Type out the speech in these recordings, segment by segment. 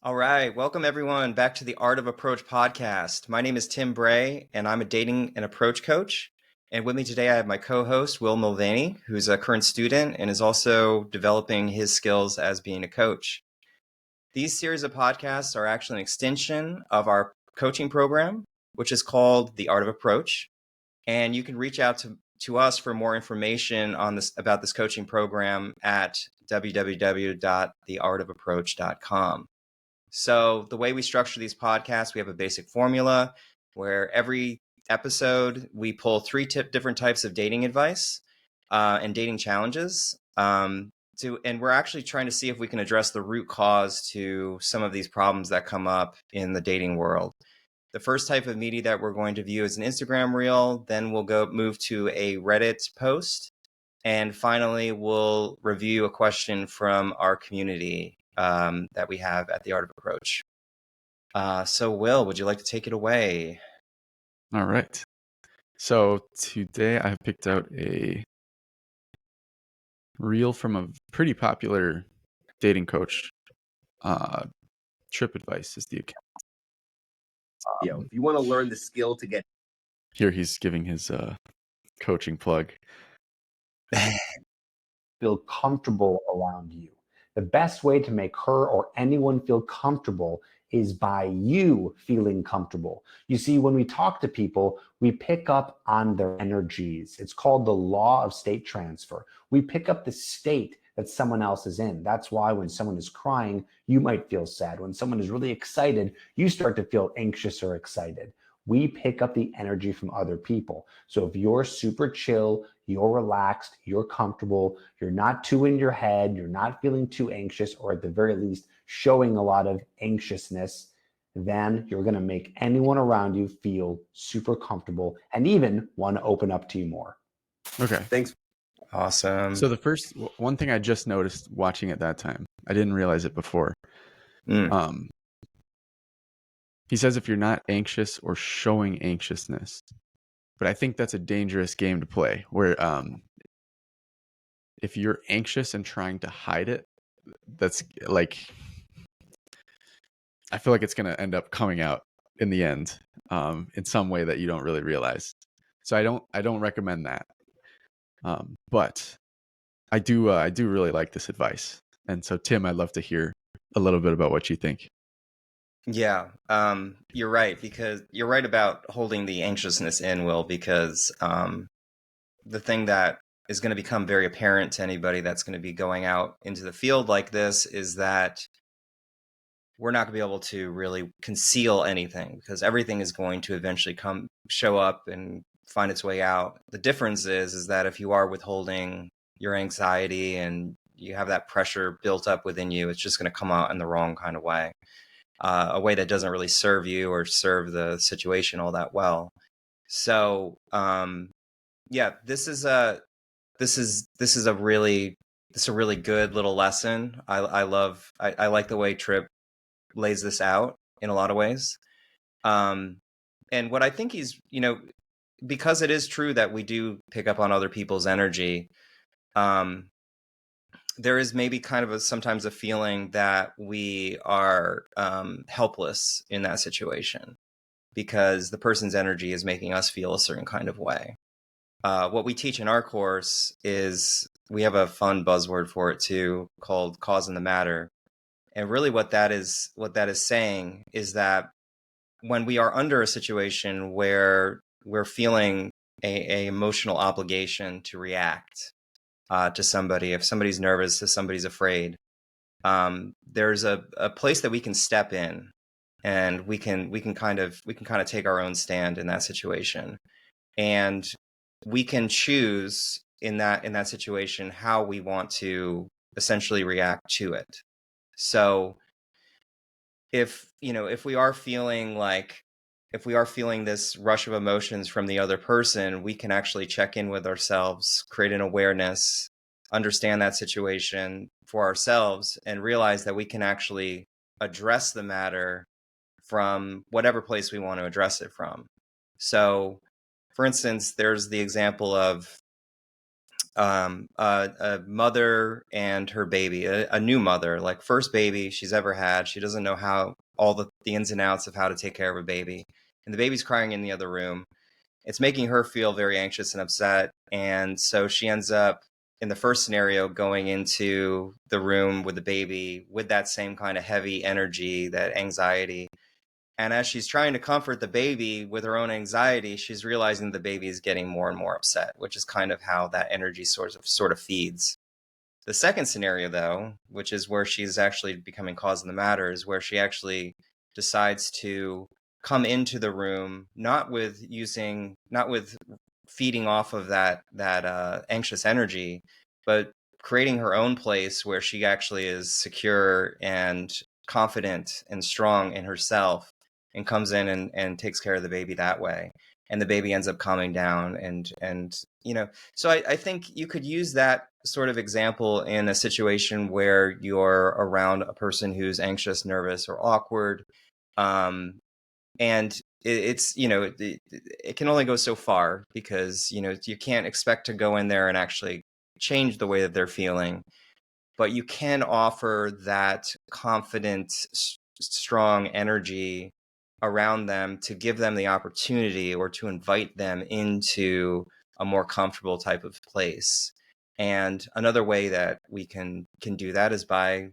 All right, welcome everyone back to the Art of Approach podcast. My name is Tim Bray, and I'm a dating and approach coach. And with me today, I have my co-host, Will Mulvaney, who's a current student and is also developing his skills as being a coach. These series of podcasts are actually an extension of our coaching program, which is called the Art of Approach. And you can reach out to us for more information on this about this coaching program at www.theartofapproach.com. So the way we structure these podcasts, we have a basic formula where every episode we pull three different types of dating advice and dating challenges. And we're actually trying to see if we can address the root cause to some of these problems that come up in the dating world. The first type of media that we're going to view is an Instagram reel. Then we'll move to a Reddit post. And finally, we'll review a question from our community that we have at the Art of Approach. So, Will, would you like to take it away? All right. So today I have picked out a reel from a pretty popular dating coach. Trip Advice is the account. If you want to learn the skill to get Here he's giving his coaching plug. Feel comfortable around you. The best way to make her or anyone feel comfortable is by you feeling comfortable. You see, when we talk to people, we pick up on their energies. It's called the law of state transfer. We pick up the state that someone else is in. That's why when someone is crying, you might feel sad. When someone is really excited, you start to feel anxious or excited. We pick up the energy from other people. So if you're super chill, you're relaxed, you're comfortable, you're not too in your head, you're not feeling too anxious, or at the very least showing a lot of anxiousness, then you're going to make anyone around you feel super comfortable and even want to open up to you more. Okay. Thanks. Awesome. So the first one thing I just noticed watching at that time, I didn't realize it before. He says if you're not anxious or showing anxiousness, but I think that's a dangerous game to play where if you're anxious and trying to hide it, that's like, I feel like it's going to end up coming out in the end in some way that you don't really realize. So I don't recommend that. But I do really like this advice. And so Tim, I'd love to hear a little bit about what you think. Yeah, you're right, because you're right about holding the anxiousness in, Will, because the thing that is going to become very apparent to anybody that's going to be going out into the field like this is that we're not going to be able to really conceal anything because everything is going to eventually show up and find its way out. The difference is that if you are withholding your anxiety and you have that pressure built up within you, it's just going to come out in the wrong kind of way. A way that doesn't really serve you or serve the situation all that well. So, yeah, this is a really good little lesson. I like the way Tripp lays this out in a lot of ways. And what I think he's, because it is true that we do pick up on other people's energy, there is maybe kind of sometimes a feeling that we are helpless in that situation because the person's energy is making us feel a certain kind of way. What we teach in our course is we have a fun buzzword for it too called cause and the matter. And really what that is saying is that when we are under a situation where we're feeling a emotional obligation to react to somebody, if somebody's nervous, if somebody's afraid, there's a place that we can step in, and we can kind of take our own stand in that situation, and we can choose in that situation how we want to essentially react to it. So if we are feeling this rush of emotions from the other person, we can actually check in with ourselves, create an awareness, understand that situation for ourselves, and realize that we can actually address the matter from whatever place we want to address it from. So, for instance, there's the example of a mother and her baby, a new mother, like first baby she's ever had. She doesn't know how all the ins and outs of how to take care of a baby, and the baby's crying in the other room. It's making her feel very anxious and upset, and so she ends up, in the first scenario, going into the room with the baby with that same kind of heavy energy, that anxiety. And as she's trying to comfort the baby with her own anxiety, she's realizing the baby is getting more and more upset, which is kind of how that energy sort of feeds. The second scenario, though, which is where she's actually becoming cause of the matter, is where she actually decides to come into the room, not with feeding off of that anxious energy, but creating her own place where she actually is secure and confident and strong in herself, and comes in and takes care of the baby that way. And the baby ends up calming down, and so I think you could use that sort of example in a situation where you're around a person who's anxious, nervous, or awkward. And it can only go so far, because you can't expect to go in there and actually change the way that they're feeling, but you can offer that confident, strong energy around them to give them the opportunity, or to invite them into a more comfortable type of place. And another way that we can do that is by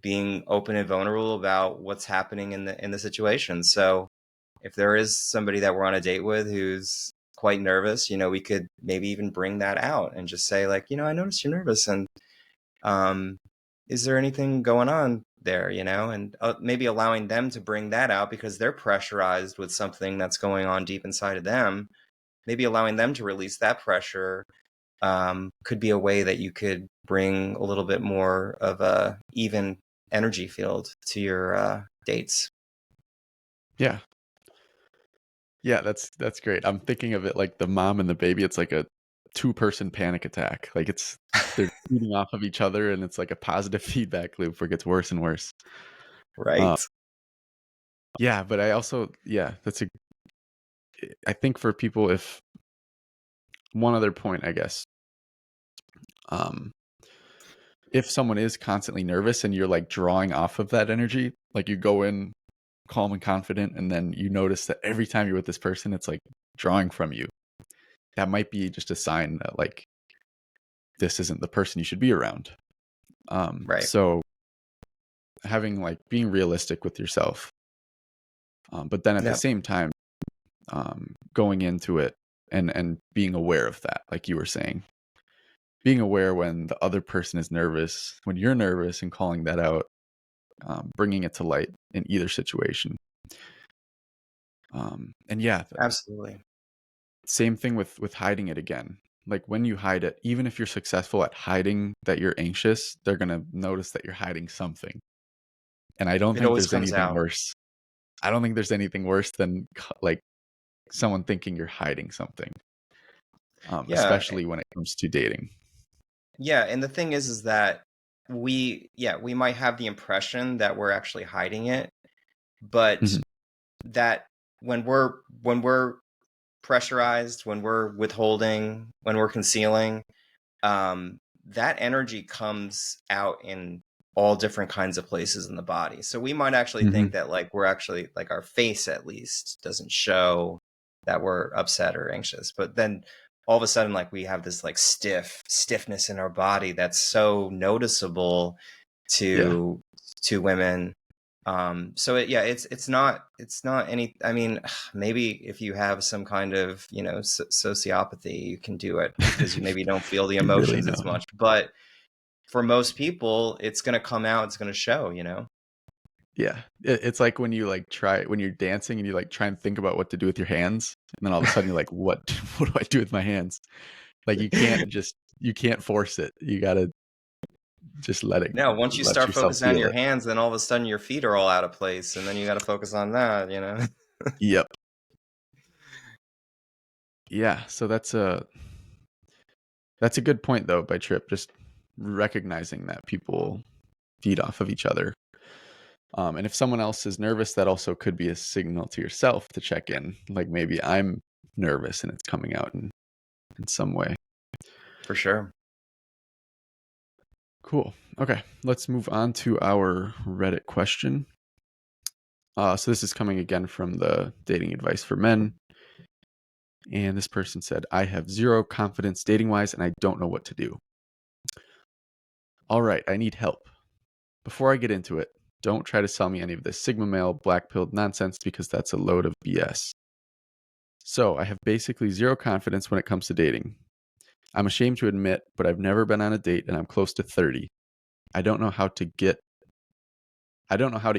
being open and vulnerable about what's happening in the situation. So if there is somebody that we're on a date with who's quite nervous, we could maybe even bring that out and just say, like, I noticed you're nervous, and is there anything going on there, and maybe allowing them to bring that out, because they're pressurized with something that's going on deep inside of them. Maybe allowing them to release that pressure could be a way that you could bring a little bit more of a even energy field to your dates. Yeah. Yeah, that's great. I'm thinking of it like the mom and the baby. It's like a two-person panic attack. Like they're feeding off of each other, and it's like a positive feedback loop where it gets worse and worse. Right. Yeah, but I think for people, if one other point, I guess, if someone is constantly nervous and you're like drawing off of that energy, like you go in calm and confident, and then you notice that every time you're with this person, it's like drawing from you. That might be just a sign that like this isn't the person you should be around. Right. So having like being realistic with yourself, but then at the same time, going into it and being aware of that, like you were saying, being aware when the other person is nervous, when you're nervous, and calling that out, bringing it to light in either situation. And yeah, Absolutely. same thing with hiding it again. Like when you hide it, even if you're successful at hiding that you're anxious, they're going to notice that you're hiding something. And I don't It think always there's comes anything out. worse. I don't think there's anything worse than like someone thinking you're hiding something, Yeah. especially when it comes to dating. Yeah, and the thing is that we might have the impression that we're actually hiding it, but Mhm. that when we're pressurized, when we're withholding, when we're concealing, that energy comes out in all different kinds of places in the body. So we might actually think that like we're actually, like, our face at least doesn't show that we're upset or anxious, but then all of a sudden, like, we have this like stiffness in our body that's so noticeable to women. So it's not any, I mean, maybe if you have some kind of sociopathy, you can do it because you maybe don't feel the You really emotions as know. much, but for most people it's going to come out, it's going to show. Yeah. It's like when you like when you're dancing and you like try and think about what to do with your hands, and then all of a sudden you're like, what do I do with my hands? Like you can't force it. You got to just let Once you start yourself focusing on feel your it. hands, then all of a sudden your feet are all out of place, and then you got to focus on that. Yep. Yeah. So that's a good point though by Trip. Just recognizing that people feed off of each other. And if someone else is nervous, that also could be a signal to yourself to check in. Like maybe I'm nervous and it's coming out in some way. For sure. Cool. Okay, let's move on to our Reddit question. So this is coming again from the dating advice for men. And this person said, I have zero confidence dating-wise, and I don't know what to do. All right, I need help. Before I get into it, don't try to sell me any of this Sigma male, black-pilled nonsense because that's a load of BS. So I have basically zero confidence when it comes to dating. I'm ashamed to admit, but I've never been on a date and I'm close to 30. I don't know how to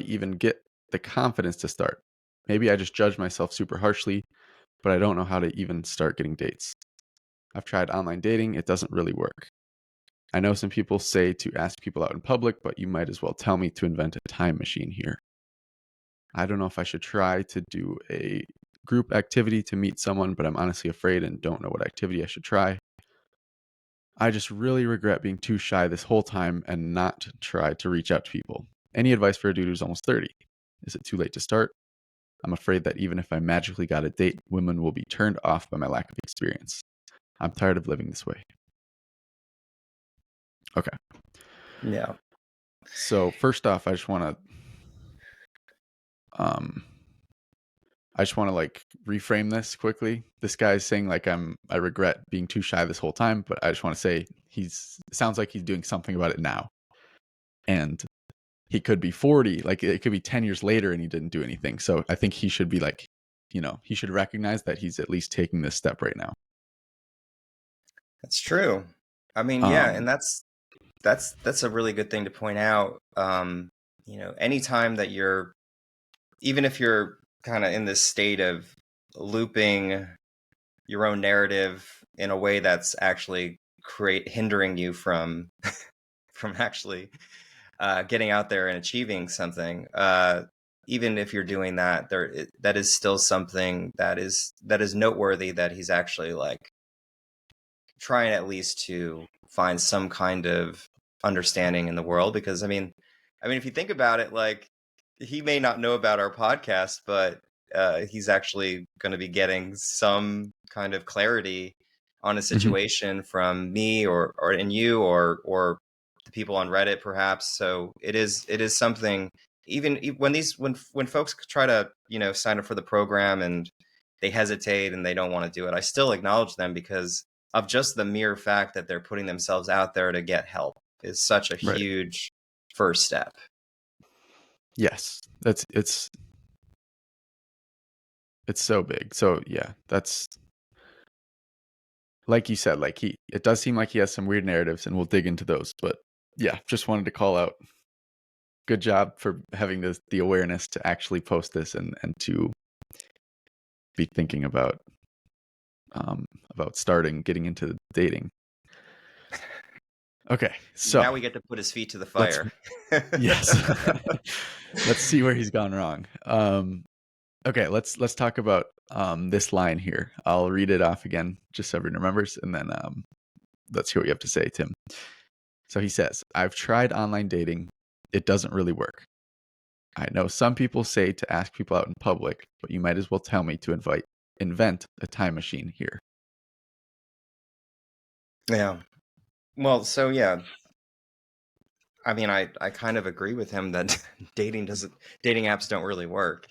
even get the confidence to start. Maybe I just judge myself super harshly, but I don't know how to even start getting dates. I've tried online dating. It doesn't really work. I know some people say to ask people out in public, but you might as well tell me to invent a time machine here. I don't know if I should try to do a group activity to meet someone, but I'm honestly afraid and don't know what activity I should try. I just really regret being too shy this whole time and not try to reach out to people. Any advice for a dude who's almost 30? Is it too late to start? I'm afraid that even if I magically got a date, women will be turned off by my lack of experience. I'm tired of living this way. Okay. Yeah. So first off, I just want to like reframe this quickly. This guy's saying like I regret being too shy this whole time, but I just want to say sounds like he's doing something about it now. And he could be 40, like it could be 10 years later and he didn't do anything. So I think he should be like, he should recognize that he's at least taking this step right now. That's true. I mean, yeah, and that's a really good thing to point out. Anytime that even if you're kind of in this state of looping your own narrative in a way that's actually hindering you from actually getting out there and achieving something, even if you're doing that, that is still something that is noteworthy, that he's actually like trying at least to find some kind of understanding in the world. Because I mean, if you think about it, like, he may not know about our podcast, but he's actually going to be getting some kind of clarity on a situation from me or in you or the people on Reddit, perhaps. So it is something. Even when folks try to sign up for the program and they hesitate and they don't want to do it, I still acknowledge them, because of just the mere fact that they're putting themselves out there to get help is such a huge first step. It's so big. So yeah, that's like you said, like it does seem like he has some weird narratives, and we'll dig into those. But yeah, just wanted to call out, good job for having the awareness to actually post this and to be thinking about getting into dating. Okay, so now we get to put his feet to the fire. Yes. Let's see where he's gone wrong. Okay, let's talk about this line here. I'll read it off again just so everyone remembers, and then let's hear what you have to say, Tim. So he says, I've tried online dating. It doesn't really work. I know some people say to ask people out in public, but you might as well tell me to invent a time machine here. Yeah. Well, so yeah. I mean, I kind of agree with him that dating apps don't really work.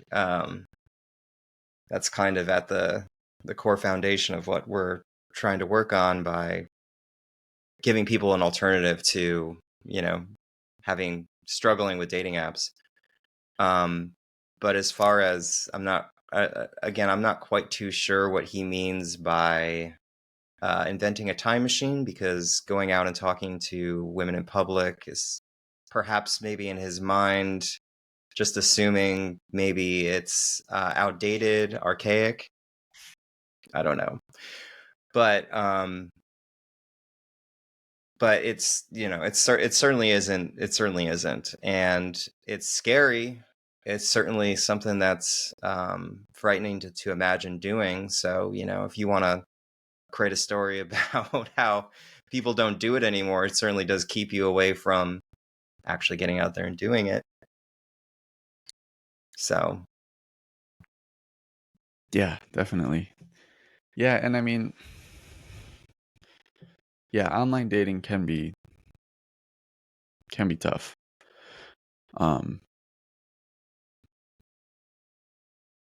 That's kind of at the core foundation of what we're trying to work on by giving people an alternative to, struggling with dating apps. But as far as I'm not quite too sure what he means by inventing a time machine, because going out and talking to women in public is perhaps maybe in his mind just assuming maybe it's outdated, archaic. I don't know. But it's, it certainly isn't. And it's scary. It's certainly something that's frightening to imagine doing. So, if you want to create a story about how people don't do it anymore, it certainly does keep you away from actually getting out there and doing it. So. Yeah, definitely. Yeah, and I mean, yeah, online dating can be can be tough.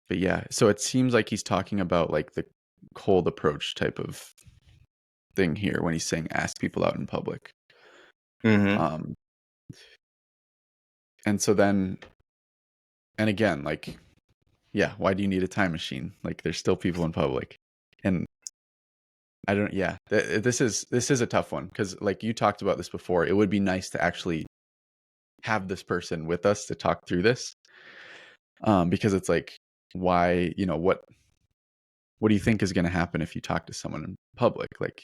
But yeah, so it seems like he's talking about like the cold approach type of thing here when he's saying ask people out in public. Mm-hmm. And so then, and again, like, yeah, why do you need a time machine? Like, there's still people in public, and I don't. Yeah, this is a tough one because, like you talked about this before, it would be nice to actually have this person with us to talk through this, because it's like, why, what do you think is going to happen if you talk to someone in public? Like,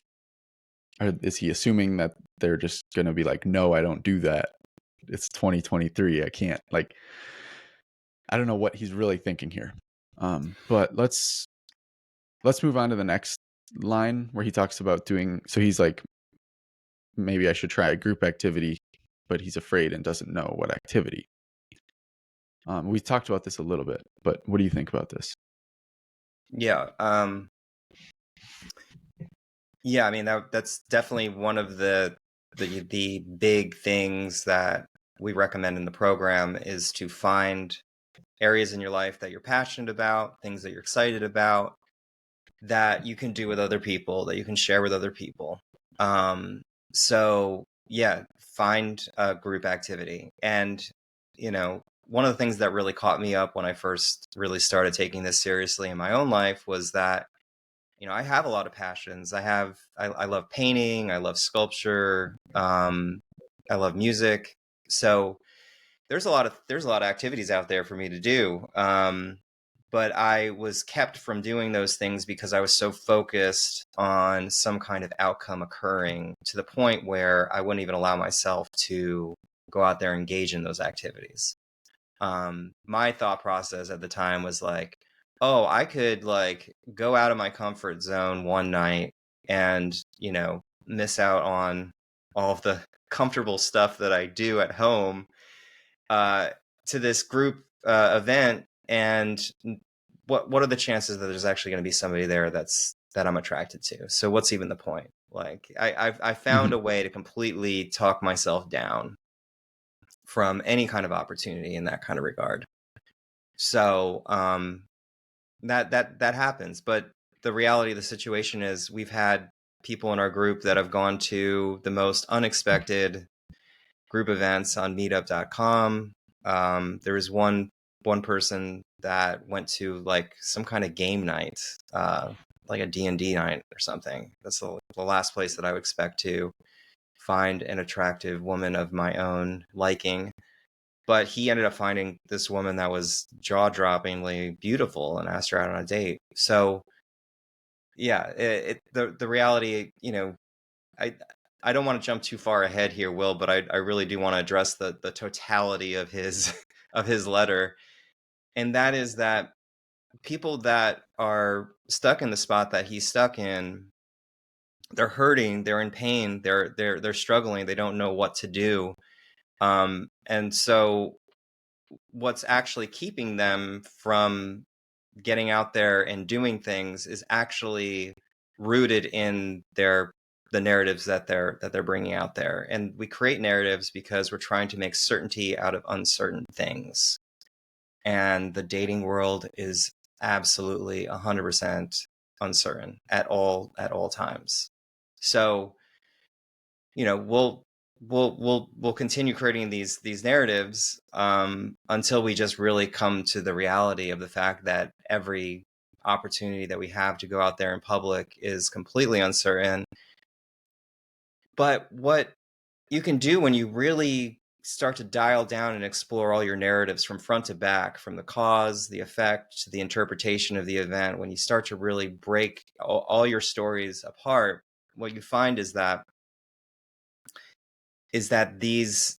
is he assuming that they're just going to be like, no, I don't do that. It's 2023. I can't. Like, I don't know what he's really thinking here. But let's move on to the next line where he talks about doing. So he's like, maybe I should try a group activity, but he's afraid and doesn't know what activity. We talked about this a little bit, but what do you think about this? Yeah. Yeah, I mean that's definitely one of the big things that we recommend in the program is to find areas in your life that you're passionate about, things that you're excited about, that you can do with other people, that you can share with other people. So yeah, find a group activity. And, one of the things that really caught me up when I first really started taking this seriously in my own life was that, I have a lot of passions. I love painting. I love sculpture. I love music. So there's a lot of activities out there for me to do. But I was kept from doing those things because I was so focused on some kind of outcome occurring to the point where I wouldn't even allow myself to go out there and engage in those activities. My thought process at the time was like, oh, I could like go out of my comfort zone one night and, miss out on all of the comfortable stuff that I do at home, to this group event, and what are the chances that there's actually going to be somebody there that I'm attracted to? So what's even the point? Like I found a way to completely talk myself down from any kind of opportunity in that kind of regard. So that happens, but the reality of the situation is we've had people in our group that have gone to the most unexpected group events on meetup.com. There was one person that went to like some kind of game night, like a D&D night or something. That's the last place that I would expect to find an attractive woman of my own liking. But he ended up finding this woman that was jaw-droppingly beautiful and asked her out on a date. So yeah, the reality, I don't want to jump too far ahead here, Will, but I really do want to address the totality of his of his letter. And that is that people that are stuck in the spot that he's stuck in, they're hurting, they're in pain, they're struggling, they don't know what to do. And so what's actually keeping them from getting out there and doing things is actually rooted in the narratives that they're bringing out there. And we create narratives because we're trying to make certainty out of uncertain things. And the dating world is absolutely 100% uncertain at all times. So, we'll continue creating these narratives until we just really come to the reality of the fact that every opportunity that we have to go out there in public is completely uncertain. But what you can do when you really start to dial down and explore all your narratives from front to back, from the cause, the effect, to the interpretation of the event, when you start to really break all your stories apart, what you find is that these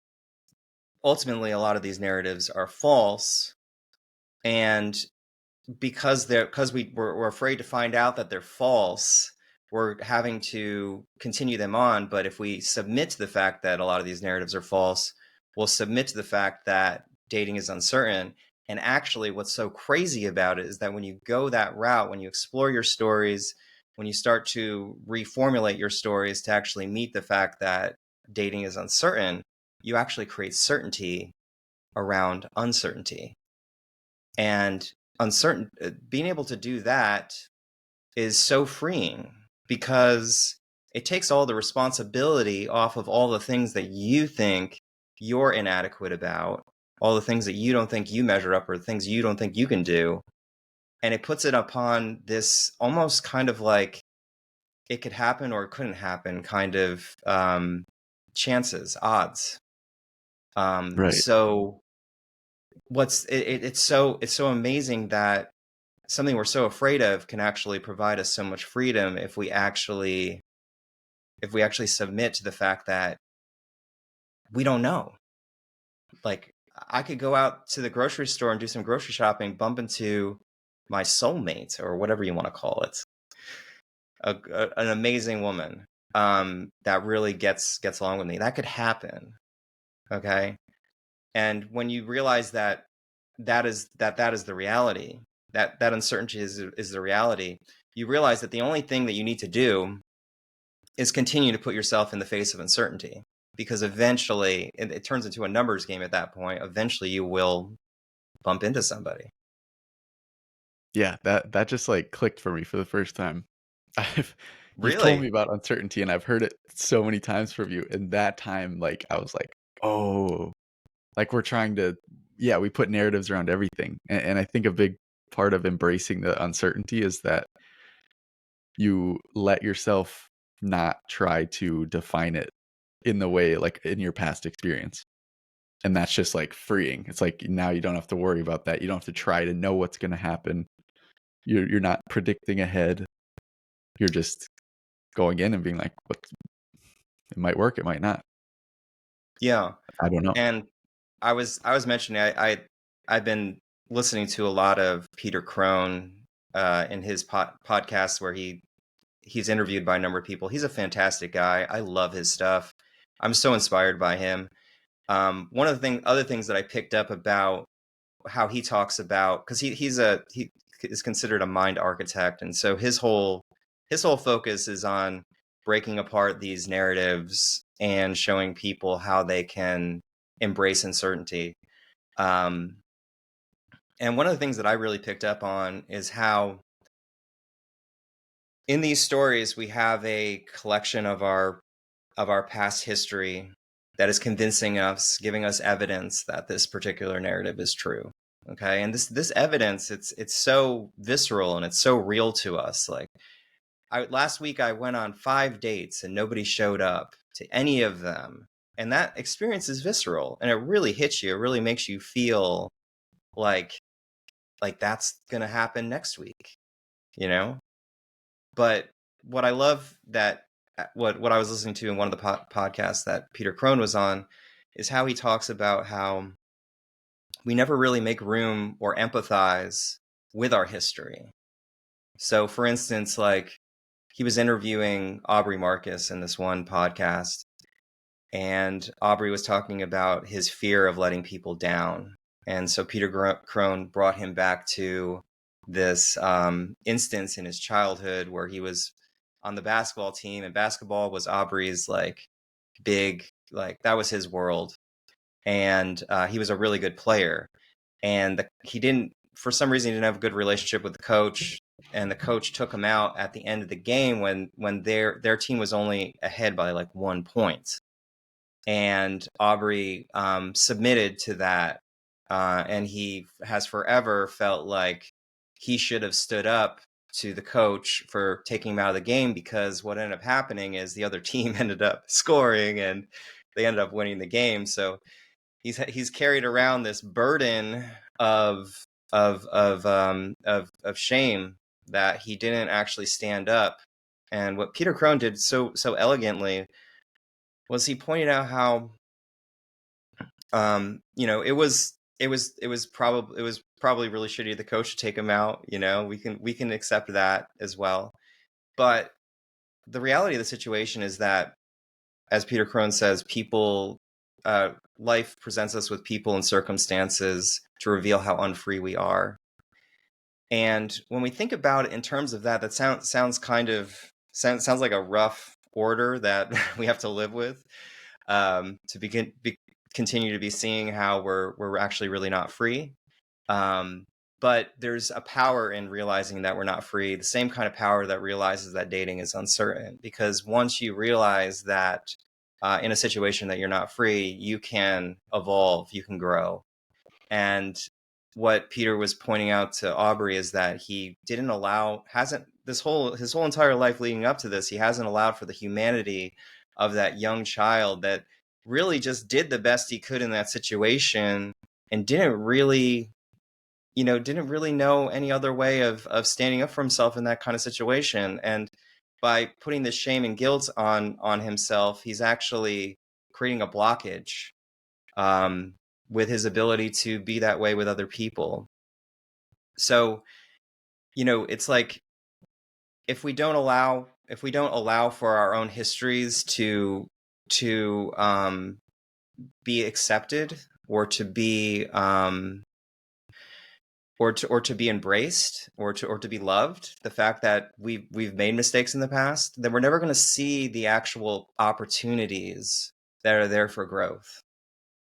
ultimately a lot of these narratives are false, and because we're afraid to find out that they're false, we're having to continue them on. But if we submit to the fact that a lot of these narratives are false, we'll submit to the fact that dating is uncertain. And actually what's so crazy about it is that when you go that route, when you explore your stories, when you start to reformulate your stories to actually meet the fact that dating is uncertain, you actually create certainty around uncertainty. And being able to do that is so freeing, because it takes all the responsibility off of all the things that you think you're inadequate about, all the things that you don't think you measure up, or things you don't think you can do. And it puts it upon this almost kind of like it could happen or it couldn't happen kind of chances, odds. Right. So it's so amazing that something we're so afraid of can actually provide us so much freedom if we actually submit to the fact that we don't know. Like, I could go out to the grocery store and do some grocery shopping, bump into my soulmate, or whatever you want to call it, an amazing woman that really gets along with me. That could happen. Okay. And when you realize that is the reality, that uncertainty is the reality, you realize that the only thing that you need to do is continue to put yourself in the face of uncertainty, because eventually it turns into a numbers game at that point. Eventually you will bump into somebody. Yeah, that just like clicked for me for the first time. You've told me Really? about uncertainty and I've heard it so many times from you. And that time, like, I was like, oh, like we're trying to, yeah, we put narratives around everything. And I think a big part of embracing the uncertainty is that you let yourself not try to define it in the way, like in your past experience. And that's just like freeing. It's like now you don't have to worry about that. You don't have to try to know what's going to happen. You're not predicting ahead. You're just going in and being like, what? It might work, it might not. Yeah. I don't know. And I was mentioning I've been listening to a lot of Peter Crone in his podcast where he's interviewed by a number of people. He's a fantastic guy. I love his stuff. I'm so inspired by him. One of the other things that I picked up about how he talks about, because he is considered a mind architect, and so his whole focus is on breaking apart these narratives and showing people how they can embrace uncertainty. And one of the things that I really picked up on is how in these stories we have a collection of our past history that is convincing us, giving us evidence that this particular narrative is true. Okay. And this evidence, it's so visceral and it's so real to us. Like, last week I went on 5 dates and nobody showed up to any of them. And that experience is visceral and it really hits you. It really makes you feel like that's going to happen next week, you know? But what I love that what I was listening to in one of the podcasts that Peter Crone was on is how he talks about how we never really make room or empathize with our history. So, for instance, like, he was interviewing Aubrey Marcus in this one podcast, and Aubrey was talking about his fear of letting people down. And so Peter Crone brought him back to this instance in his childhood where he was on the basketball team, and basketball was Aubrey's like big, like that was his world. And he was a really good player. And he didn't, for some reason, he didn't have a good relationship with the coach. And the coach took him out at the end of the game when their team was only ahead by like 1 point. And Aubrey submitted to that. And he has forever felt like he should have stood up to the coach for taking him out of the game, because what ended up happening is the other team ended up scoring and they ended up winning the game. So he's carried around this burden of shame that he didn't actually stand up. And what Peter Crone did so elegantly was he pointed out how it was probably really shitty of the coach to take him out. We can accept that as well. But the reality of the situation is that, as Peter Crone says, life presents us with people and circumstances to reveal how unfree we are. And when we think about it in terms of that sounds like a rough order that we have to live with to begin continue to be seeing how we're actually really not free. But there's a power in realizing that we're not free, the same kind of power that realizes that dating is uncertain. Because once you realize that in a situation that you're not free, you can evolve, you can grow. And what Peter was pointing out to Aubrey is that he hasn't his whole entire life leading up to this, he hasn't allowed for the humanity of that young child that really just did the best he could in that situation and didn't really know any other way of standing up for himself in that kind of situation. And by putting the shame and guilt on himself, he's actually creating a blockage with his ability to be that way with other people. So, it's like if we don't allow for our own histories to be accepted or to be or to be embraced or to be loved, the fact that we've made mistakes in the past, then we're never going to see the actual opportunities that are there for growth.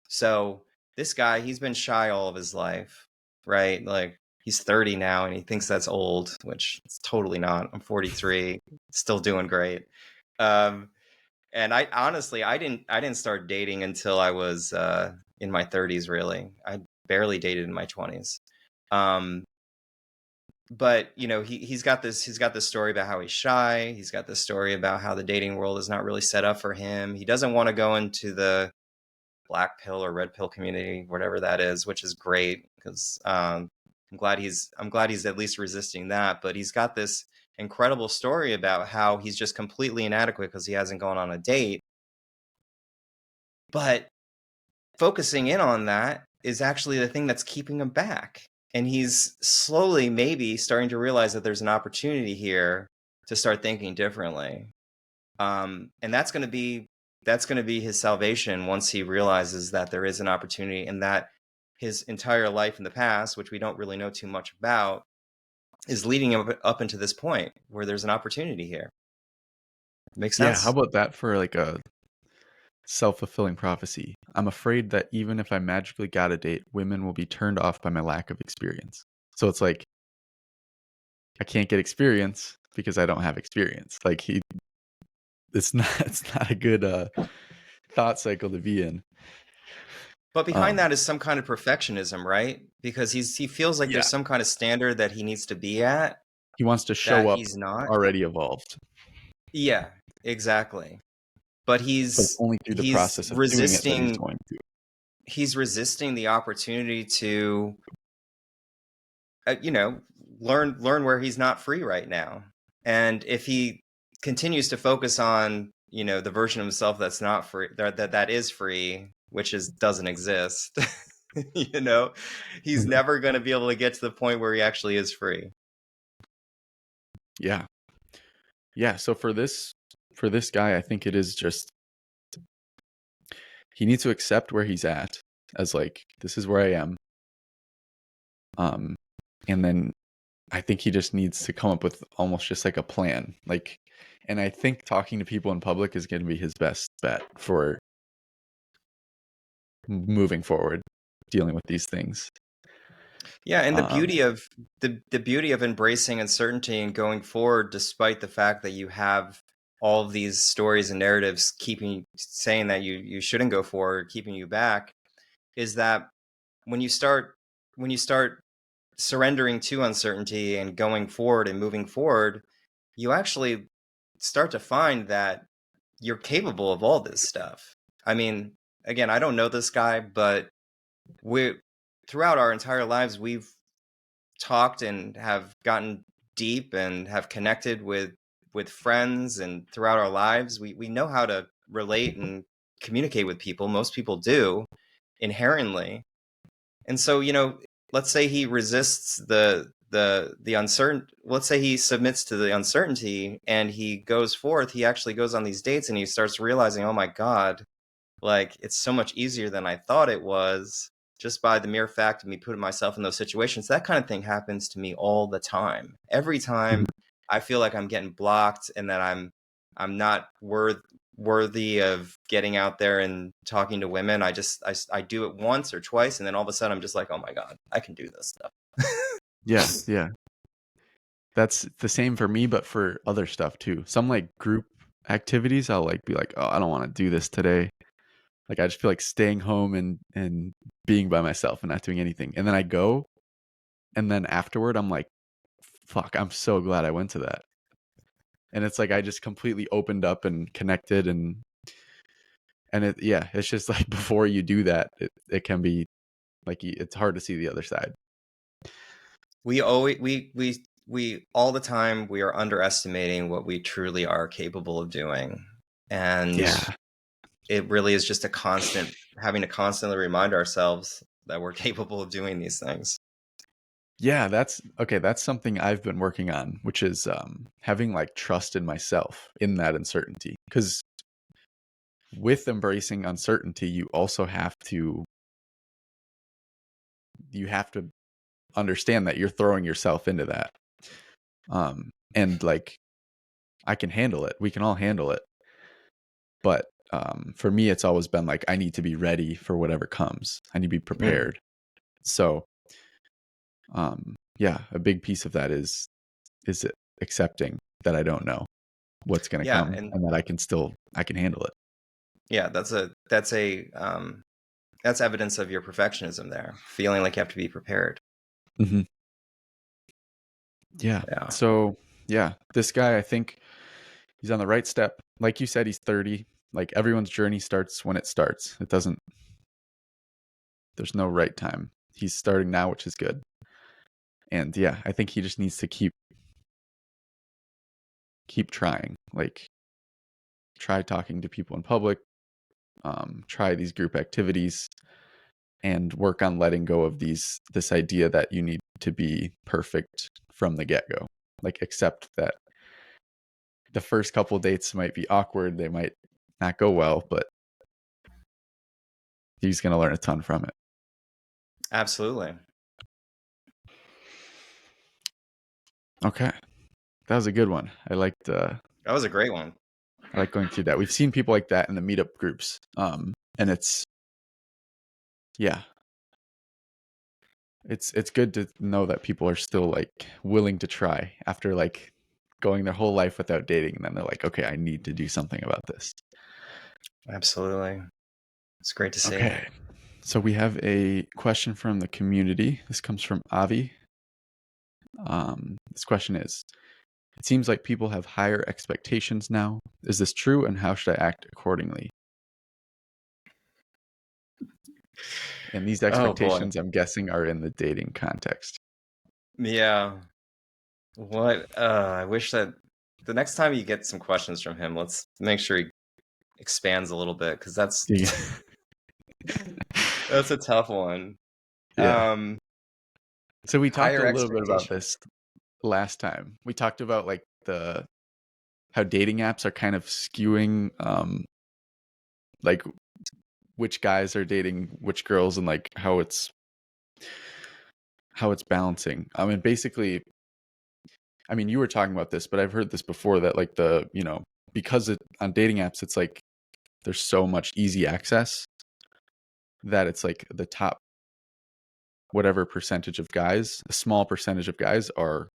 So this guy, he's been shy all of his life, right? Like he's 30 now and he thinks that's old, which it's totally not. I'm 43, still doing great. And I honestly, I didn't start dating until I was in my 30s, really. I barely dated in my 20s. But he's got this story about how he's shy. He's got this story about how the dating world is not really set up for him. He doesn't want to go into the black pill or red pill community, whatever that is, which is great because I'm glad he's at least resisting that. But he's got this incredible story about how he's just completely inadequate because he hasn't gone on a date. But focusing in on that is actually the thing that's keeping him back. And he's slowly maybe starting to realize that there's an opportunity here to start thinking differently. And that's going to be his salvation once he realizes that there is an opportunity and that his entire life in the past, which we don't really know too much about, is leading him up into this point where there's an opportunity here. Makes sense? Yeah, how about that for like a self-fulfilling prophecy? I'm afraid that even if I magically got a date, women will be turned off by my lack of experience. So it's like I can't get experience because I don't have experience. Like it's not a good thought cycle to be in. But behind that is some kind of perfectionism, right? Because he feels like there's some kind of standard that he needs to be at. He wants to show up he's not already evolved. Yeah, exactly. But But only through the process of resisting doing it that he's going to. He's resisting the opportunity to learn where he's not free right now. And if he continues to focus on the version of himself that's not free, that is free, which doesn't exist, he's never going to be able to get to the point where he actually is free. Yeah. So for this guy, I think it is just he needs to accept where he's at as like, this is where I am. And then I think he just needs to come up with almost just like a plan. Like, and I think talking to people in public is going to be his best bet for moving forward, dealing with these things. Yeah, and the beauty of embracing uncertainty and going forward, despite the fact that you have all of these stories and narratives saying that you shouldn't go forward, keeping you back, is that when you start surrendering to uncertainty and going forward and moving forward, you actually start to find that you're capable of all this stuff. I mean, again, I don't know this guy, but throughout our entire lives, we've talked and have gotten deep and have connected with friends, and throughout our lives, we know how to relate and communicate with people. Most people do inherently. And so, let's say he resists the uncertain, let's say he submits to the uncertainty and he goes forth, he actually goes on these dates and he starts realizing, oh my God, like it's so much easier than I thought it was, just by the mere fact of me putting myself in those situations. That kind of thing happens to me all the time. Every time I feel like I'm getting blocked and that I'm not worthy of getting out there and talking to women. I do it once or twice, and then all of a sudden I'm just like, oh my God, I can do this stuff. Yeah. That's the same for me, but for other stuff too. Some like group activities, I'll like be like, oh, I don't want to do this today. Like I just feel like staying home and being by myself and not doing anything. And then I go, and then afterward I'm like, fuck, I'm so glad I went to that. And it's like I just completely opened up and connected, and it's just like before you do that, it can be like it's hard to see the other side. We always we all the time we are underestimating what we truly are capable of doing, and it really is just having to constantly remind ourselves that we're capable of doing these things. Yeah, that's something I've been working on, which is having like trust in myself in that uncertainty. Because with embracing uncertainty, you also have to understand that you're throwing yourself into that. And like I can handle it. We can all handle it. But for me, it's always been like I need to be ready for whatever comes. I need to be prepared. So a big piece of that is accepting that I don't know what's going to come, and that I can handle it. Yeah, that's evidence of your perfectionism there, feeling like you have to be prepared. Mm-hmm. Yeah. So this guy, I think he's on the right step. Like you said, he's 30. Like everyone's journey starts when it starts. There's no right time. He's starting now, which is good. And yeah, I think he just needs to keep trying. Like try talking to people in public, try these group activities, and work on letting go of this idea that you need to be perfect from the get-go. Like accept that the first couple dates might be awkward, they might not go well, but he's going to learn a ton from it. Absolutely. Okay. That was a good one. I liked that was a great one. I like going through that. We've seen people like that in the meetup groups. And it's good to know that people are still like willing to try after like going their whole life without dating, and then they're like, okay, I need to do something about this. Absolutely. It's great to see. Okay. So we have a question from the community. This comes from Avi. This question is, it seems like people have higher expectations now. Is this true, and how should I act accordingly? And these expectations, I'm guessing, are in the dating context. Yeah. What? I wish that the next time you get some questions from him, let's make sure he expands a little bit, because that's that's a tough one. Yeah. So we talked a little bit about this last time. We talked about like how dating apps are kind of skewing like which guys are dating which girls, and like how it's balancing. I mean, basically, you were talking about this, but I've heard this before, that like because on dating apps, it's like there's so much easy access that it's like the top whatever percentage of guys, a small percentage of guys are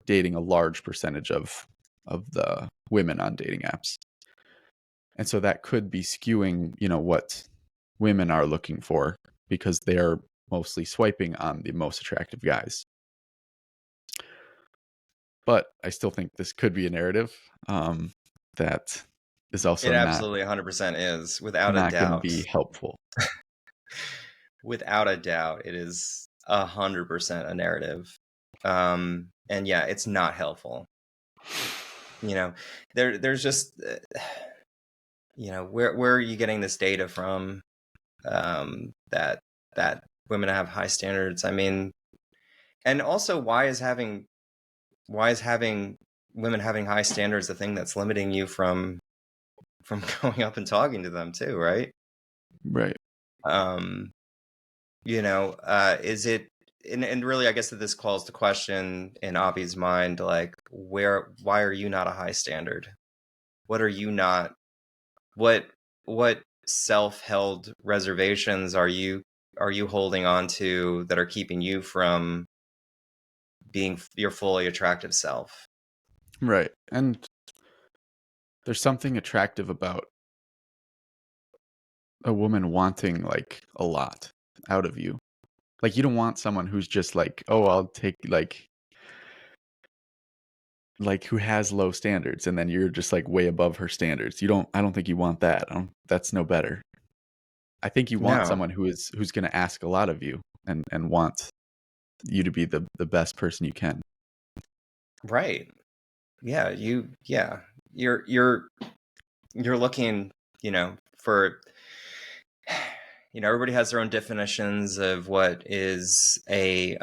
dating a large percentage of the women on dating apps. And so that could be skewing, what women are looking for, because they are mostly swiping on the most attractive guys. But I still think this could be a narrative that is also absolutely 100% is, without a doubt, not going to be helpful. Without a doubt, it is 100% a narrative. And yeah, it's not helpful. There's just, where are you getting this data from? That women have high standards. I mean, and also, why is having women having high standards the thing that's limiting you from going up and talking to them too, right? Right. Is it, and really, I guess that this calls the question in Avi's mind, like, why are you not a high standard? What are you not what self-held reservations are you holding on to that are keeping you from being your fully attractive self? Right. And there's something attractive about a woman wanting like a lot out of you. Like you don't want someone who's just like, oh, I'll take like who has low standards and then you're just like way above her standards. I don't think you want that. That's no better. I think you want No. someone who's going to ask a lot of you and want you to be the best person you can. Right. Yeah, you're looking, for, everybody has their own definitions of what is a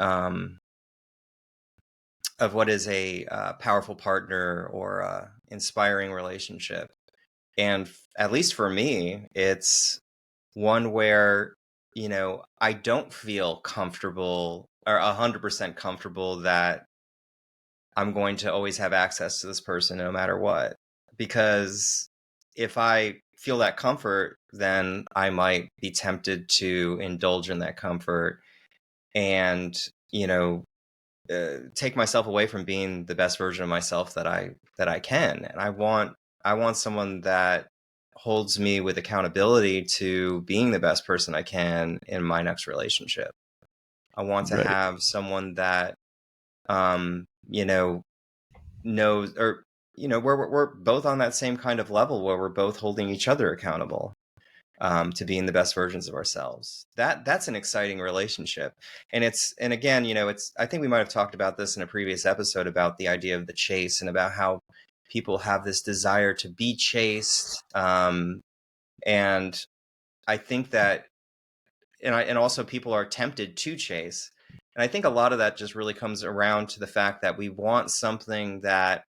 powerful partner or a inspiring relationship. And at least for me, it's one where, I don't feel comfortable or 100% comfortable that I'm going to always have access to this person no matter what. Because if I feel that comfort, then I might be tempted to indulge in that comfort and, take myself away from being the best version of myself that I can. And I want someone that holds me with accountability to being the best person I can in my next relationship. I want to Right. have someone that, knows, or, we're both on that same kind of level where we're both holding each other accountable, to being the best versions of ourselves. That's an exciting relationship. And again, I think we might have talked about this in a previous episode about the idea of the chase and about how people have this desire to be chased. And I think that, and also people are tempted to chase. And I think a lot of that just really comes around to the fact that we want something that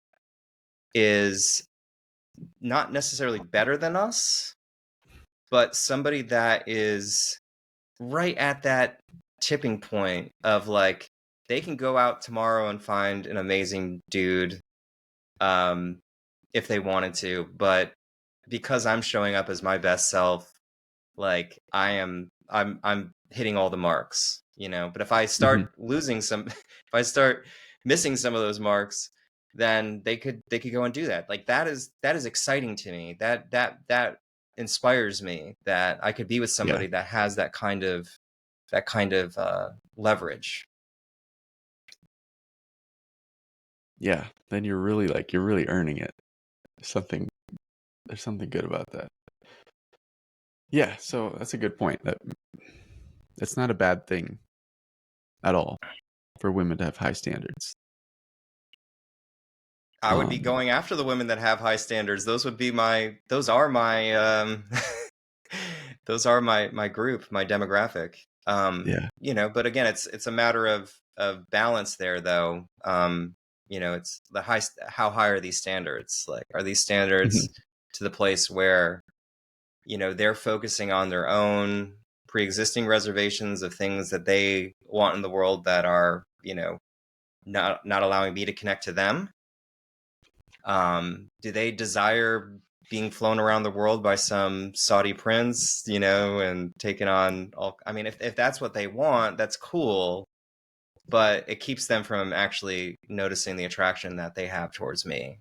is not necessarily better than us, but somebody that is right at that tipping point of like, they can go out tomorrow and find an amazing dude, if they wanted to, but because I'm showing up as my best self, like I'm hitting all the marks, but if I start losing some, if I start missing some of those marks, then they could go and do that. Like that is exciting to me. That inspires me that I could be with somebody that has that kind of leverage. Yeah. Then you're really earning it. There's something good about that. Yeah. So that's a good point. That it's not a bad thing at all for women to have high standards. I would be going after the women that have high standards. Those are my those are my group, my demographic. But again, it's a matter of balance there though. It's how high are these standards? Like, are these standards to the place where, they're focusing on their own pre-existing reservations of things that they want in the world that are, not allowing me to connect to them? Do they desire being flown around the world by some Saudi prince, and taking on all? I mean, if that's what they want, that's cool, but it keeps them from actually noticing the attraction that they have towards me.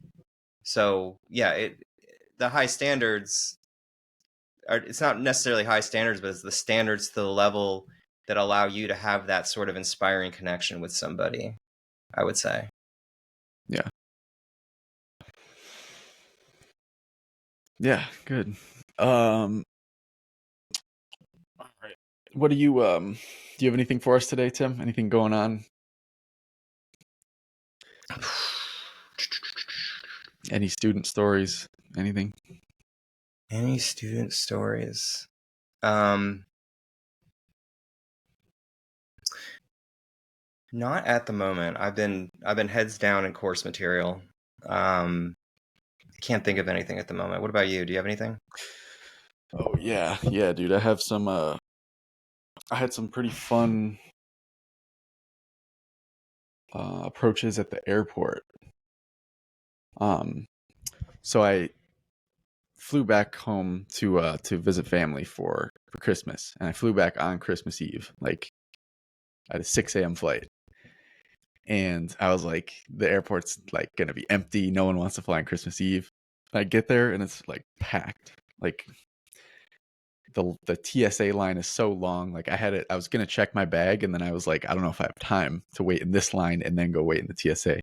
So yeah, the high standards it's not necessarily high standards, but it's the standards to the level that allow you to have that sort of inspiring connection with somebody, I would say. Yeah. Yeah, good. All right. What do you have anything for us today, Tim? Anything going on? Any student stories? Anything? Any student stories? Not at the moment. I've been heads down in course material. Can't think of anything at the moment. What about you? Do you have anything? Oh yeah, dude. I have some. I had some pretty fun approaches at the airport. So I flew back home to visit family for Christmas, and I flew back on Christmas Eve. Like, I had a 6 a.m. flight, and I was like, the airport's like gonna be empty. No one wants to fly on Christmas Eve. I get there and it's like packed. Like, the TSA line is so long. Like, I was gonna check my bag, and then I was like, I don't know if I have time to wait in this line and then go wait in the TSA.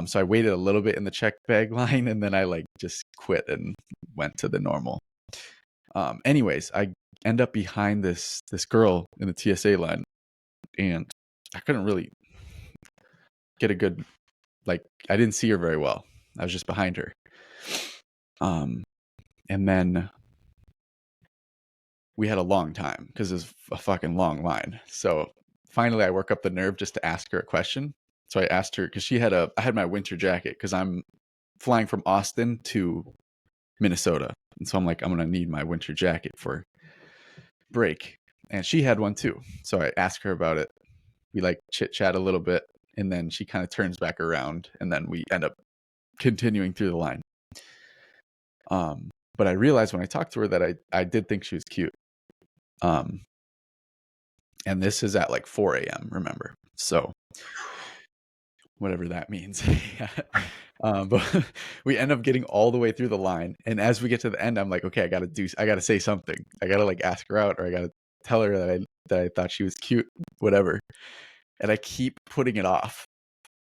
So I waited a little bit in the check bag line, and then I like just quit and went to the normal. Anyways, I end up behind this girl in the TSA line, and I couldn't really get a good, like, I didn't see her very well. I was just behind her. And then we had a long time because it was a fucking long line. So finally I work up the nerve just to ask her a question. So I asked her, because I had my winter jacket, because I'm flying from Austin to Minnesota. And so I'm like, I'm going to need my winter jacket for break. And she had one too. So I asked her about it. We like chit chat a little bit, and then she kind of turns back around, and then we end up continuing through the line. But I realized when I talked to her that I did think she was cute. And this is at like 4 a.m., remember? So whatever that means. But we end up getting all the way through the line. And as we get to the end, I'm like, okay, I got to say something. I got to like ask her out, or I got to tell her that I thought she was cute, whatever. And I keep putting it off.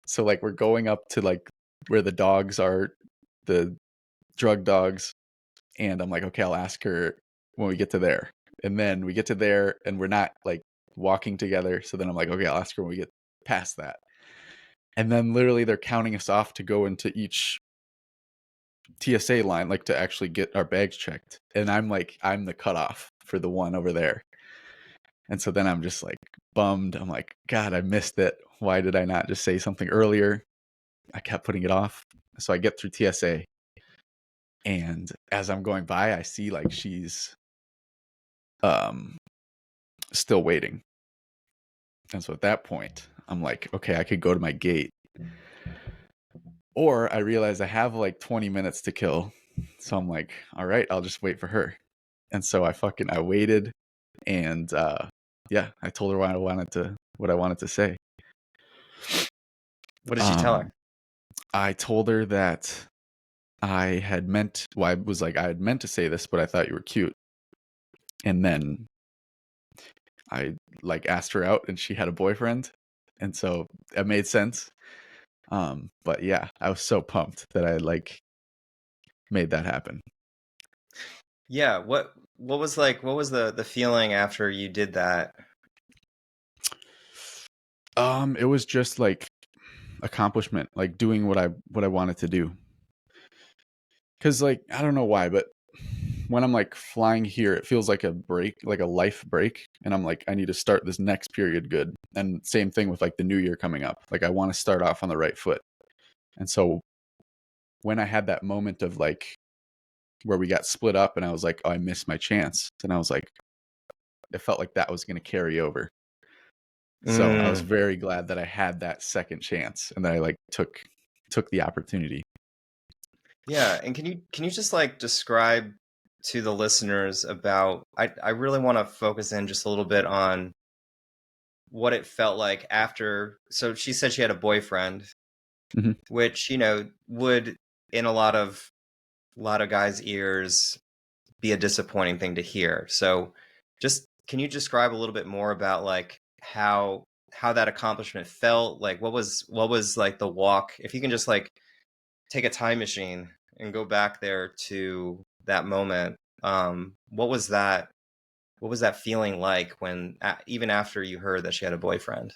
So like, we're going up to like where the dogs are, the drug dogs. And I'm like, okay, I'll ask her when we get to there. And then we get to there and we're not like walking together. So then I'm like, okay, I'll ask her when we get past that. And then literally they're counting us off to go into each TSA line, like to actually get our bags checked. And I'm like, I'm the cutoff for the one over there. And so then I'm just like bummed. I'm like, God, I missed it. Why did I not just say something earlier? I kept putting it off. So I get through TSA. And as I'm going by, I see like she's still waiting. And so at that point, I'm like, okay, I could go to my gate. Or I realize I have like 20 minutes to kill. So I'm like, all right, I'll just wait for her. And so I waited, and yeah, I told her what I wanted to say. What did you tell her? I told her that I had meant to say this, but I thought you were cute. And then I like asked her out, and she had a boyfriend. And so it made sense. But yeah, I was so pumped that I like made that happen. Yeah, what was the feeling after you did that? It was just like accomplishment, like doing what I wanted to do. Cause like, I don't know why, but when I'm like flying here, it feels like a break, like a life break. And I'm like, I need to start this next period good. And same thing with like the new year coming up. Like, I want to start off on the right foot. And so when I had that moment of like where we got split up and I was like, oh, I missed my chance. And I was like, it felt like that was going to carry over. So I was very glad that I had that second chance and that I like took the opportunity. Yeah, and can you just like describe to the listeners about, I really want to focus in just a little bit on what it felt like after. So she said she had a boyfriend, Mhm. which, would in a lot of guys' ears be a disappointing thing to hear. So just can you describe a little bit more about like how that accomplishment felt? Like what was like the walk? If you can just like take a time machine and go back there to that moment, what was that feeling like when even after you heard that she had a boyfriend?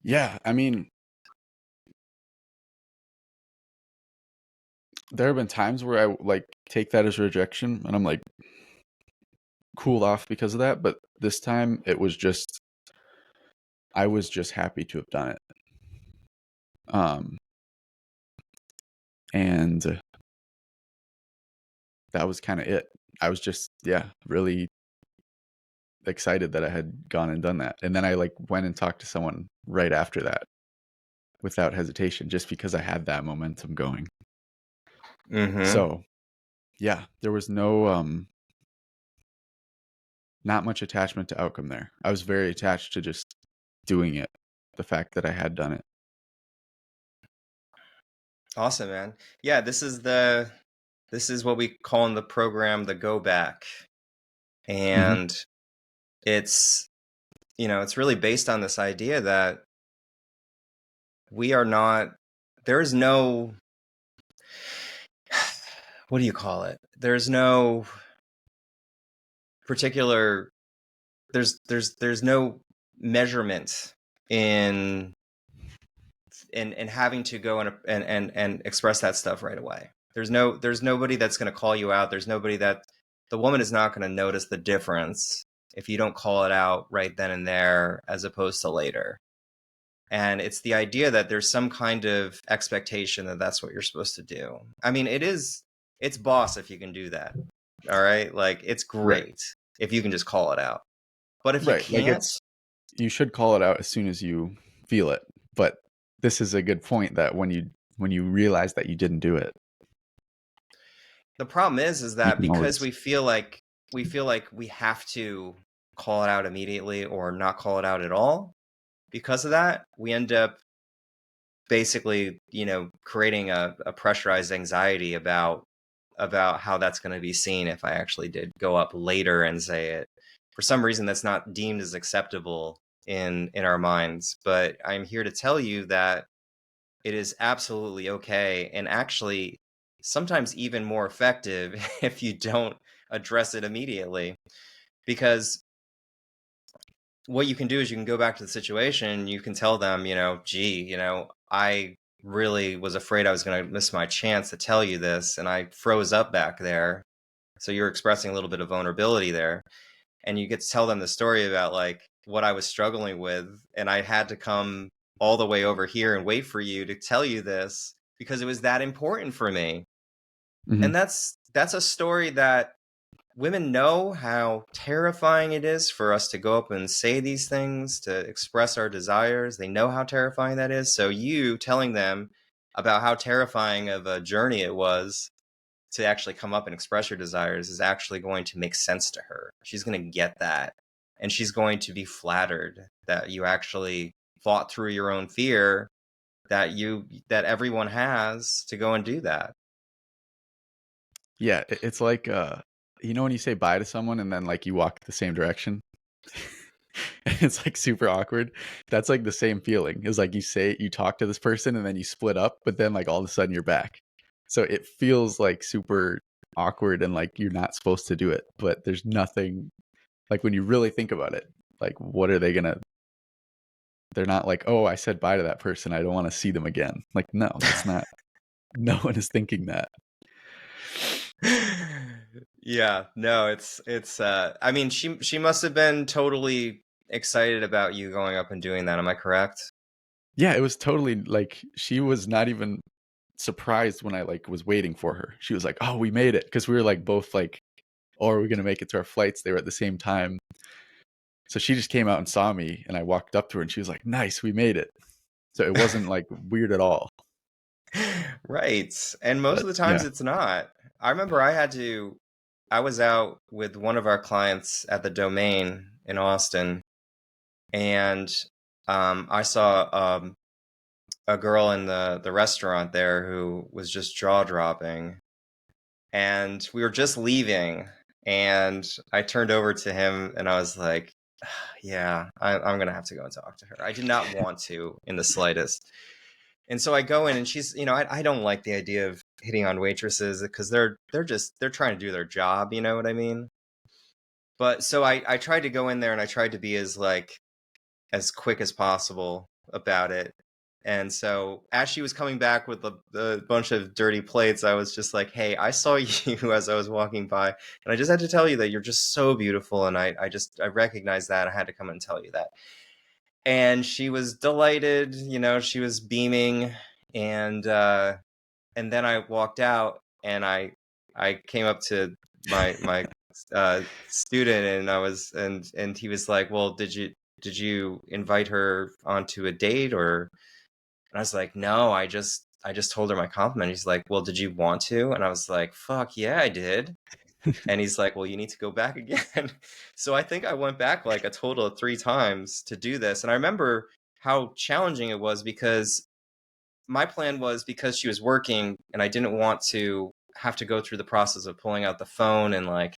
Yeah, I mean, there have been times where I like take that as rejection and I'm like cool off because of that, but this time I was just happy to have done it. And that was kind of it. I was just, really excited that I had gone and done that. And then I like went and talked to someone right after that without hesitation, just because I had that momentum going. Mm-hmm. So Yeah, there was no not much attachment to outcome there. I was very attached to just doing it, the fact that I had done it. Awesome, man. Yeah, this is what we call in the program the go back. And it's it's really based on this idea that we are not there's no what do you call it? There's no particular there's no measurement in having to go and express that stuff right away. There's nobody that's going to call you out. There's nobody that the woman is not going to notice the difference if you don't call it out right then and there as opposed to later. And it's the idea that there's some kind of expectation that that's what you're supposed to do. I mean, it's boss if you can do that. All right. Like it's great if you can just call it out. But if you can't, you should call it out as soon as you feel it. But this is a good point that when you realize that you didn't do it. The problem is that because we feel like we have to call it out immediately or not call it out at all, because of that, we end up basically, creating a pressurized anxiety about how that's going to be seen if I actually did go up later and say it. For some reason, that's not deemed as acceptable in our minds. But I'm here to tell you that it is absolutely okay, and actually sometimes even more effective if you don't address it immediately. Because what you can do is you can go back to the situation, you can tell them, I really was afraid I was going to miss my chance to tell you this, and I froze up back there. So you're expressing a little bit of vulnerability there. And you get to tell them the story about like what I was struggling with, and I had to come all the way over here and wait for you to tell you this because it was that important for me. And that's a story that women know how terrifying it is for us to go up and say these things, to express our desires. They know how terrifying that is. So you telling them about how terrifying of a journey it was to actually come up and express your desires is actually going to make sense to her. She's going to get that. And she's going to be flattered that you actually fought through your own fear that everyone has to go and do that. Yeah, it's like when you say bye to someone and then like you walk the same direction. It's like super awkward. That's like the same feeling. It's like you talk to this person and then you split up, but then like all of a sudden you're back. So it feels like super awkward and like you're not supposed to do it, but there's nothing like when you really think about it, like what are they gonna? They're not like, oh, I said bye to that person, I don't want to see them again. Like, no, that's not. No one is thinking that. Yeah, no, it's I mean, she must have been totally excited about you going up and doing that. Am I correct? Yeah, it was totally like she was not even surprised when I like was waiting for her. She was like, "Oh, we made it," because we were like both like, "Oh, are we gonna make it to our flights?" They were at the same time, so she just came out and saw me, and I walked up to her, and she was like, "Nice, we made it." So it wasn't like weird at all. Right. And most of the times it's not. I remember I was out with one of our clients at the Domain in Austin, and I saw a girl in the restaurant there who was just jaw-dropping. And we were just leaving, and I turned over to him, and I was like, yeah, I'm going to have to go and talk to her. I did not want to in the slightest. And so I go in, and she's, I don't like the idea of hitting on waitresses because they're trying to do their job. You know what I mean? But so I tried to go in there, and I tried to be as quick as possible about it. And so as she was coming back with the bunch of dirty plates, I was just like, hey, I saw you as I was walking by, and I just had to tell you that you're just so beautiful. And I recognized that. I had to come and tell you that. And she was delighted, she was beaming. And then I walked out, and I came up to my student, and and he was like, well, did you invite her onto a date, or? And I was like, no, I I just told her my compliment. He's like, well, did you want to? And I was like, fuck yeah, I did. And he's like, well, you need to go back again. So I think I went back like a total of 3 times to do this. And I remember how challenging it was, because my plan was, because she was working and I didn't want to have to go through the process of pulling out the phone and like,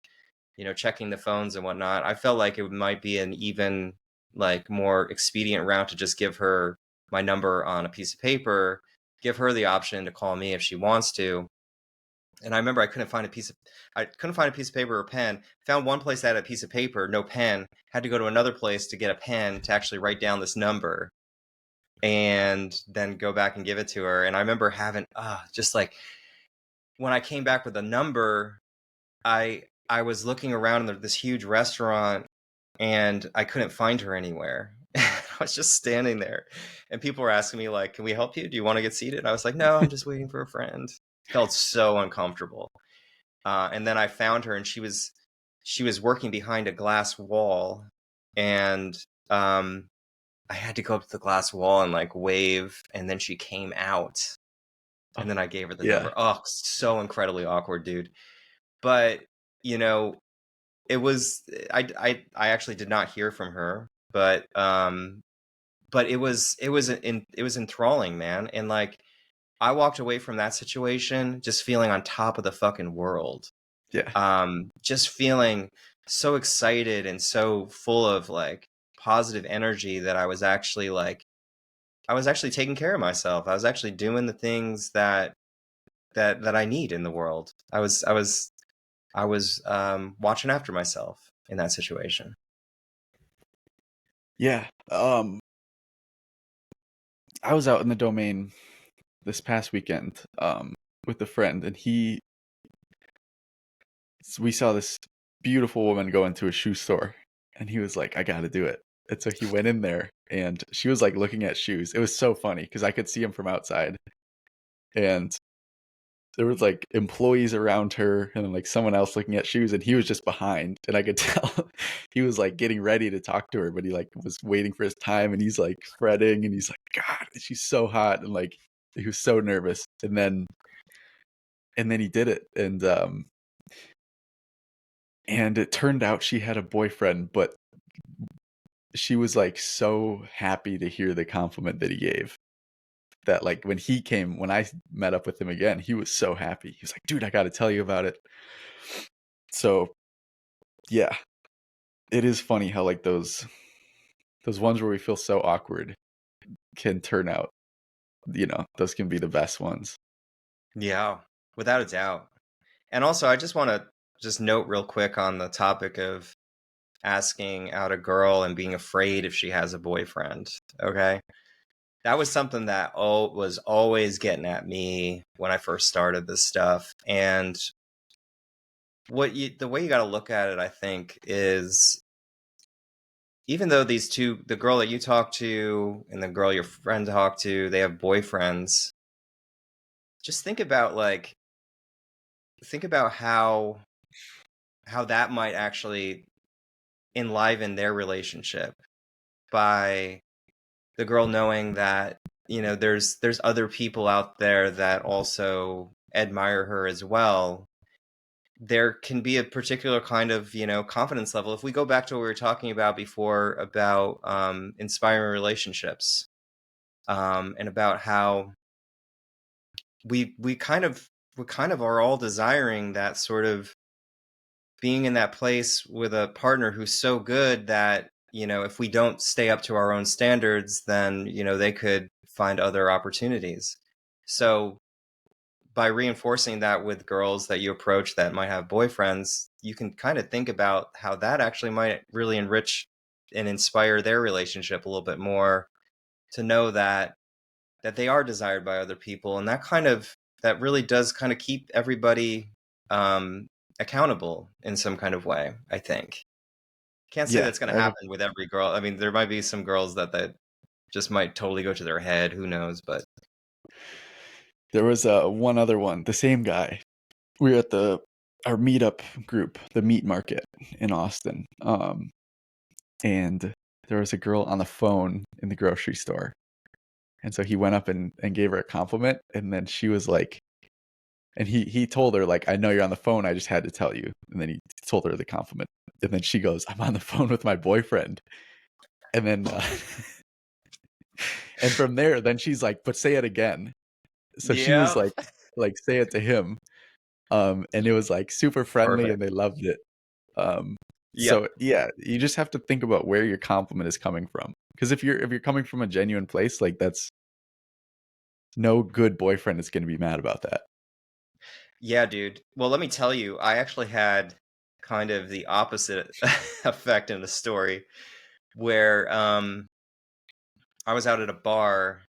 checking the phones and whatnot. I felt like it might be an even like more expedient route to just give her my number on a piece of paper, give her the option to call me if she wants to. And I remember I couldn't find a piece of paper or pen. Found one place that had a piece of paper, no pen. Had to go to another place to get a pen to actually write down this number, and then go back and give it to her. And I remember having just like, when I came back with a number, I was looking around in this huge restaurant and I couldn't find her anywhere. I was just standing there, and people were asking me like, can we help you? Do you want to get seated? I was like, no, I'm just waiting for a friend. Felt so uncomfortable. And then I found her, and she was working behind a glass wall, and I had to go up to the glass wall and like wave, and then she came out, and then I gave her the number. Oh, so incredibly awkward, dude. But it was, I actually did not hear from her, but it was enthralling, man. And like, I walked away from that situation just feeling on top of the fucking world. Yeah. Just feeling so excited and so full of like positive energy that I was actually taking care of myself. I was actually doing the things that I need in the world. I was watching after myself in that situation. Yeah. I was out in the Domain this past weekend with a friend, and we saw this beautiful woman go into a shoe store, and he was like, I gotta do it. And so he went in there, and she was like looking at shoes. It was so funny because I could see him from outside, and there was like employees around her and like someone else looking at shoes, and he was just behind, and I could tell he was like getting ready to talk to her, but he like was waiting for his time, and he's like fretting, and he's like, God, she's so hot, and like he was so nervous, and then he did it, and it turned out she had a boyfriend, but she was like so happy to hear the compliment that he gave, that like when I met up with him again, he was so happy. He was like, dude, I got to tell you about it. So yeah, it is funny how like those ones where we feel so awkward can turn out, those can be the best ones. Yeah, without a doubt. And also, I just want to just note real quick on the topic of asking out a girl and being afraid if she has a boyfriend. Okay. That was something that was always getting at me when I first started this stuff. And the way you got to look at it, I think, is, even though the girl that you talk to and the girl your friend talked to, they have boyfriends, just think about how that might actually enliven their relationship, by the girl knowing that there's other people out there that also admire her as well. There can be a particular kind of confidence level. If we go back to what we were talking about before about inspiring relationships, and about how we kind of are all desiring that sort of being in that place with a partner who's so good that if we don't stay up to our own standards, then they could find other opportunities. So by reinforcing that with girls that you approach that might have boyfriends, you can kind of think about how that actually might really enrich and inspire their relationship a little bit more, to know that they are desired by other people. And that really does kind of keep everybody accountable in some kind of way, I think. Can't say that's going to happen with every girl. I mean, there might be some girls that just might totally go to their head. Who knows? But there was one other one, the same guy. We were at our meetup group, the meat market in Austin. And there was a girl on the phone in the grocery store. And so he went up and gave her a compliment, and then she was like, and he told her, like, I know you're on the phone, I just had to tell you. And then he told her the compliment. And then she goes, I'm on the phone with my boyfriend. And then and from there, then she's like, but say it again. So she was Yeah. like say it to him. And it was like super friendly, Perfect. and they loved it. Yep. So yeah, you just have to think about where your compliment is coming from. Because if you're coming from a genuine place, like, that's no good boyfriend is going to be mad about that. Yeah, dude. Well, let me tell you, I actually had kind of the opposite effect in the story where I was out at a bar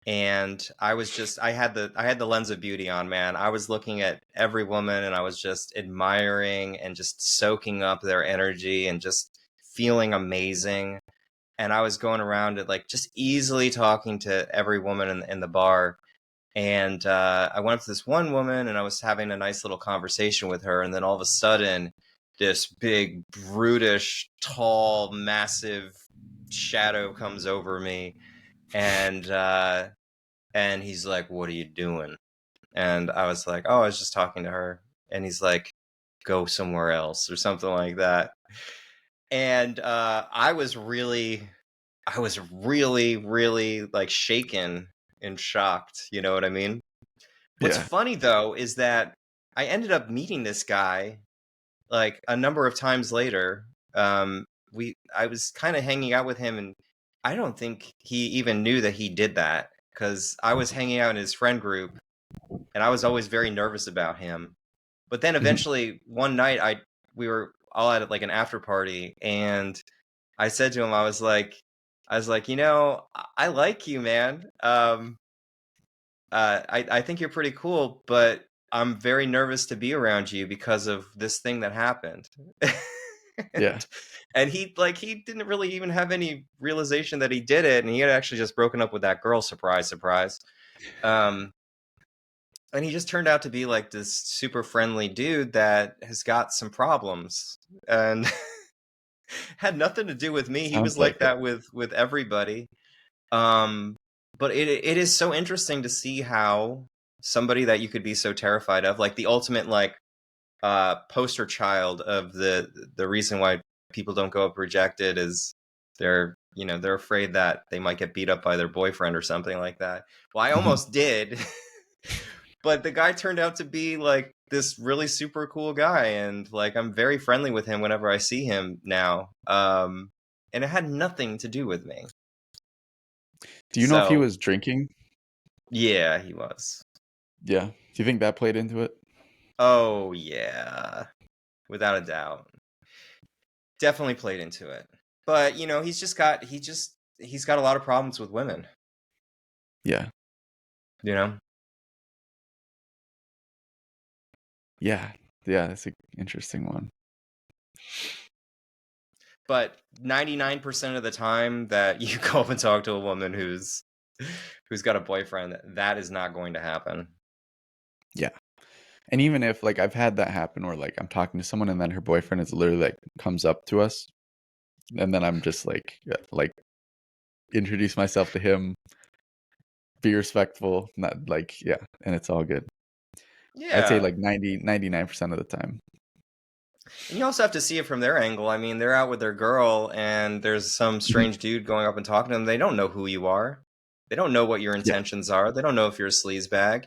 and I had the lens of beauty on, man. I was looking at every woman and I was just admiring and just soaking up their energy and just feeling amazing. And I was going around it like just easily talking to every woman in the bar. And I went up to this one woman and I was having a nice little conversation with her. And then all of a sudden, this big, brutish, tall, massive shadow comes over me. And he's like, "What are you doing?" And I was like, "Oh, I was just talking to her." And he's like, "Go somewhere else," or something like that. And I was really, really like shaken and shocked. You know what I mean? What's Yeah. funny though is that I ended up meeting this guy like a number of times later. I was kind of hanging out with him, and I don't think he even knew that he did that because I was hanging out in his friend group, and I was always very nervous about him. But then eventually one night, we were all at like an after party, and I said to him, I was like, I like you, man. I think you're pretty cool, but I'm very nervous to be around you because of this thing that happened. Yeah. And he didn't really even have any realization that he did it, and he had actually just broken up with that girl. Surprise, surprise. Um, and he just turned out to be like this super friendly dude that has got some problems and had nothing to do with me. He was Sounds like like it. that with everybody. Um, but it is so interesting to see how somebody that you could be so terrified of, like the ultimate like poster child of the reason why people don't go up rejected is they're afraid that they might get beat up by their boyfriend or something like that. Well, I almost did, but the guy turned out to be like this really super cool guy, and like I'm very friendly with him whenever I see him now. And it had nothing to do with me. Do you know if he So was drinking? yeah, he was. Yeah. Do you think that played into it? Oh yeah, without a doubt. Definitely played into it. But he's got a lot of problems with women, Yeah. you know? Yeah. Yeah, that's an interesting one. But 99% of the time that you go up and talk to a woman who's got a boyfriend, that is not going to happen. Yeah. And even if, like, I've had that happen where, like, I'm talking to someone and then her boyfriend is literally like comes up to us, and then I'm just like introduce myself to him, be respectful, not like, yeah, and it's all good. I'd say Yeah. like 99% of the time. And you also have to see it from their angle. I mean, they're out with their girl and there's some strange dude going up and talking to them. They don't know who you are. They don't know what your Yeah. intentions are. They don't know if you're a sleazebag.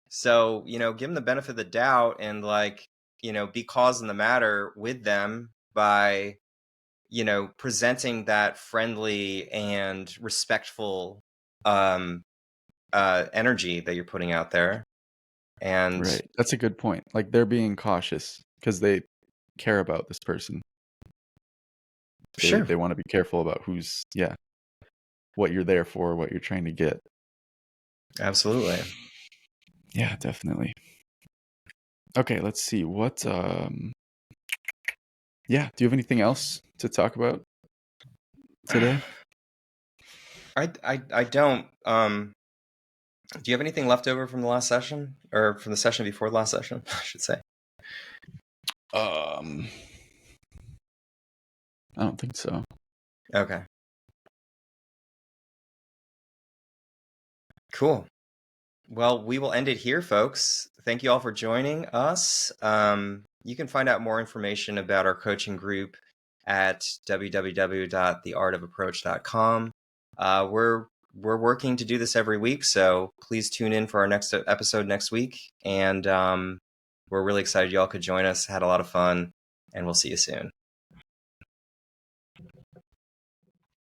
So, give them the benefit of the doubt and like, be cause in the matter with them by, presenting that friendly and respectful energy that you're putting out there. And Right. That's a good point. Like, they're being cautious because they care about this person. sure. They want to be careful about what you're there for, what you're trying to get. Absolutely. Yeah, definitely. Okay, let's see. Yeah, do you have anything else to talk about today? I don't. Do you have anything left over from the last session or from the session before the last session, I should say? I don't think so. Okay. Cool. Well, we will end it here, folks. Thank you all for joining us. You can find out more information about our coaching group at www.theartofapproach.com. We're working to do this every week, so please tune in for our next episode next week. And we're really excited y'all could join us. Had a lot of fun, and we'll see you soon.